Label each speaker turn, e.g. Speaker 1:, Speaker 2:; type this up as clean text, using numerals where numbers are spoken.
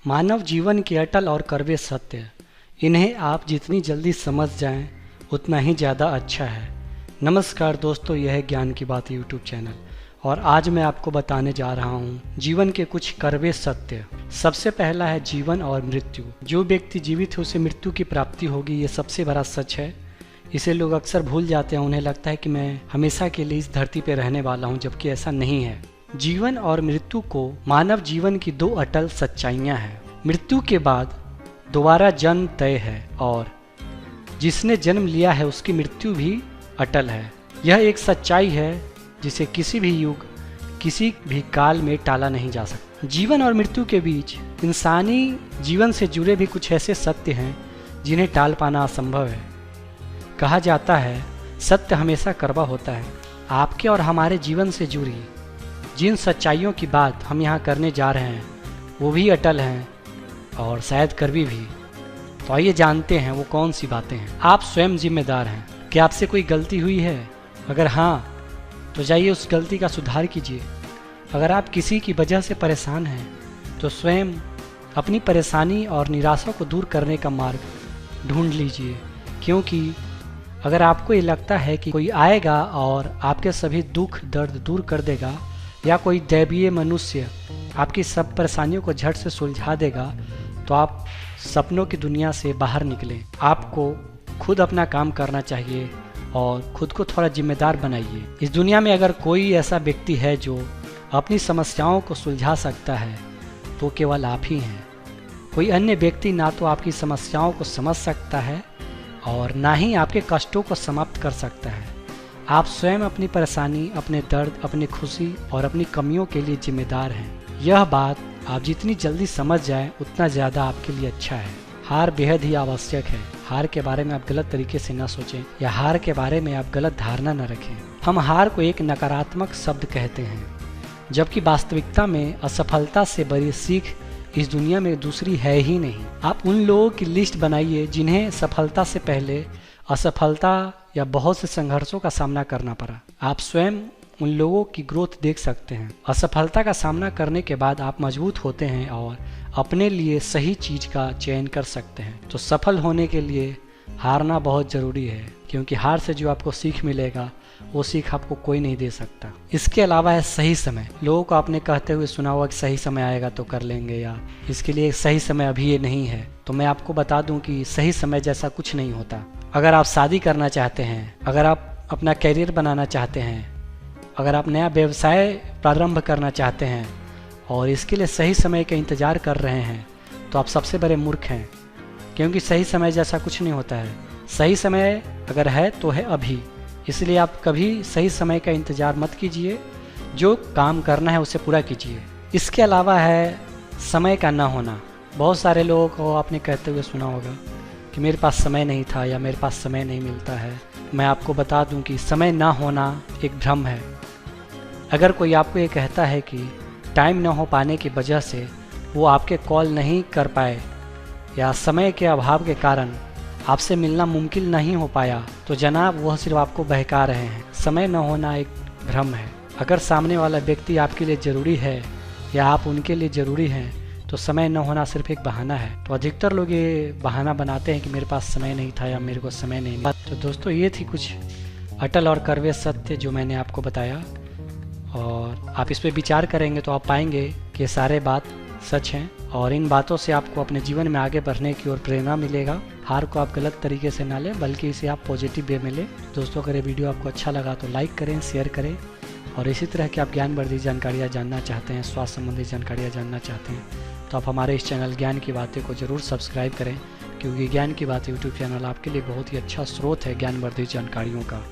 Speaker 1: मानव जीवन के अटल और कड़वे सत्य, इन्हें आप जितनी जल्दी समझ जाएं उतना ही ज़्यादा अच्छा है। नमस्कार दोस्तों, यह है ज्ञान की बात यूट्यूब चैनल और आज मैं आपको बताने जा रहा हूँ जीवन के कुछ कड़वे सत्य। सबसे पहला है जीवन और मृत्यु। जो व्यक्ति जीवित है उसे मृत्यु की प्राप्ति होगी, ये सबसे बड़ा सच है। इसे लोग अक्सर भूल जाते हैं। उन्हें लगता है कि मैं हमेशा के लिए इस धरती पर रहने वाला हूँ, जबकि ऐसा नहीं है। जीवन और मृत्यु को मानव जीवन की दो अटल सच्चाइयाँ हैं। मृत्यु के बाद दोबारा जन्म तय है और जिसने जन्म लिया है उसकी मृत्यु भी अटल है। यह एक सच्चाई है जिसे किसी भी युग, किसी भी काल में टाला नहीं जा सकता। जीवन और मृत्यु के बीच इंसानी जीवन से जुड़े भी कुछ ऐसे सत्य हैं जिन्हें टाल पाना असंभव है। कहा जाता है सत्य हमेशा कड़वा होता है। आपके और हमारे जीवन से जुड़ी जिन सच्चाइयों की बात हम यहाँ करने जा रहे हैं वो भी अटल हैं और शायद कड़वी भी। तो आइए जानते हैं वो कौन सी बातें हैं। आप स्वयं जिम्मेदार हैं। क्या आपसे कोई गलती हुई है? अगर हाँ तो जाइए उस गलती का सुधार कीजिए। अगर आप किसी की वजह से परेशान हैं तो स्वयं अपनी परेशानी और निराशा को दूर करने का मार्ग ढूंढ लीजिए, क्योंकि अगर आपको ये लगता है कि कोई आएगा और आपके सभी दुख दर्द दूर कर देगा या कोई दैवीय मनुष्य आपकी सब परेशानियों को झट से सुलझा देगा, तो आप सपनों की दुनिया से बाहर निकलें। आपको खुद अपना काम करना चाहिए और खुद को थोड़ा जिम्मेदार बनाइए। इस दुनिया में अगर कोई ऐसा व्यक्ति है जो अपनी समस्याओं को सुलझा सकता है तो केवल आप ही हैं। कोई अन्य व्यक्ति ना तो आपकी समस्याओं को समझ सकता है और ना ही आपके कष्टों को समाप्त कर सकता है। आप स्वयं अपनी परेशानी, अपने दर्द, अपनी खुशी और अपनी कमियों के लिए जिम्मेदार हैं। यह बात आप जितनी जल्दी समझ जाएं उतना ज़्यादा आपके लिए अच्छा है। हार बेहद ही आवश्यक है। हार के बारे में आप गलत तरीके से न सोचें या हार के बारे में आप गलत धारणा न रखें। हम हार को एक नकारात्मक शब्द कहते हैं, जबकि वास्तविकता में असफलता से बड़ी सीख इस दुनिया में दूसरी है ही नहीं। आप उन लोगों की लिस्ट बनाइए जिन्हें सफलता से पहले असफलता या बहुत से संघर्षों का सामना करना पड़ा। आप स्वयं उन लोगों की ग्रोथ देख सकते हैं। असफलता का सामना करने के बाद आप मजबूत होते हैं और अपने लिए सही चीज का चयन कर सकते हैं। तो सफल होने के लिए हारना बहुत ज़रूरी है, क्योंकि हार से जो आपको सीख मिलेगा वो सीख आपको कोई नहीं दे सकता। इसके अलावा है सही समय। लोगों को आपने कहते हुए सुना होगा कि सही समय आएगा तो कर लेंगे, या इसके लिए सही समय अभी ये नहीं है। तो मैं आपको बता दूं कि सही समय जैसा कुछ नहीं होता। अगर आप शादी करना चाहते हैं, अगर आप अपना कैरियर बनाना चाहते हैं, अगर आप नया व्यवसाय प्रारंभ करना चाहते हैं और इसके लिए सही समय का इंतज़ार कर रहे हैं, तो आप सबसे बड़े मूर्ख हैं, क्योंकि सही समय जैसा कुछ नहीं होता है। सही समय अगर है तो है अभी। इसलिए आप कभी सही समय का इंतज़ार मत कीजिए। जो काम करना है उसे पूरा कीजिए। इसके अलावा है समय का ना होना। बहुत सारे लोगों को आपने कहते हुए सुना होगा कि मेरे पास समय नहीं था या मेरे पास समय नहीं मिलता है। मैं आपको बता दूं कि समय ना होना एक भ्रम है। अगर कोई आपको ये कहता है कि टाइम न हो पाने की वजह से वो आपके कॉल नहीं कर पाए या समय के अभाव के कारण आपसे मिलना मुमकिन नहीं हो पाया, तो जनाब वह सिर्फ आपको बहका रहे हैं। समय न होना एक भ्रम है। अगर सामने वाला व्यक्ति आपके लिए ज़रूरी है या आप उनके लिए ज़रूरी हैं, तो समय न होना सिर्फ एक बहाना है। तो अधिकतर लोग ये बहाना बनाते हैं कि मेरे पास समय नहीं था या मेरे को समय नहीं मिला। तो दोस्तों, ये थी कुछ अटल और कड़वे सत्य जो मैंने आपको बताया, और आप इस पर विचार करेंगे तो आप पाएंगे कि सारे बात सच हैं और इन बातों से आपको अपने जीवन में आगे बढ़ने की ओर प्रेरणा मिलेगा। हार को आप गलत तरीके से ना लें, बल्कि इसे आप पॉजिटिव वे में लें। दोस्तों, अगर ये वीडियो आपको अच्छा लगा तो लाइक करें, शेयर करें, और इसी तरह की आप ज्ञानवर्धक जानकारियाँ जानना चाहते हैं, स्वास्थ्य संबंधी जानकारियाँ जानना चाहते हैं, तो आप हमारे इस चैनल ज्ञान की बातें को ज़रूर सब्सक्राइब करें, क्योंकि ज्ञान की बातें यूट्यूब चैनल आपके लिए बहुत ही अच्छा स्रोत है ज्ञानवर्धक जानकारियों का।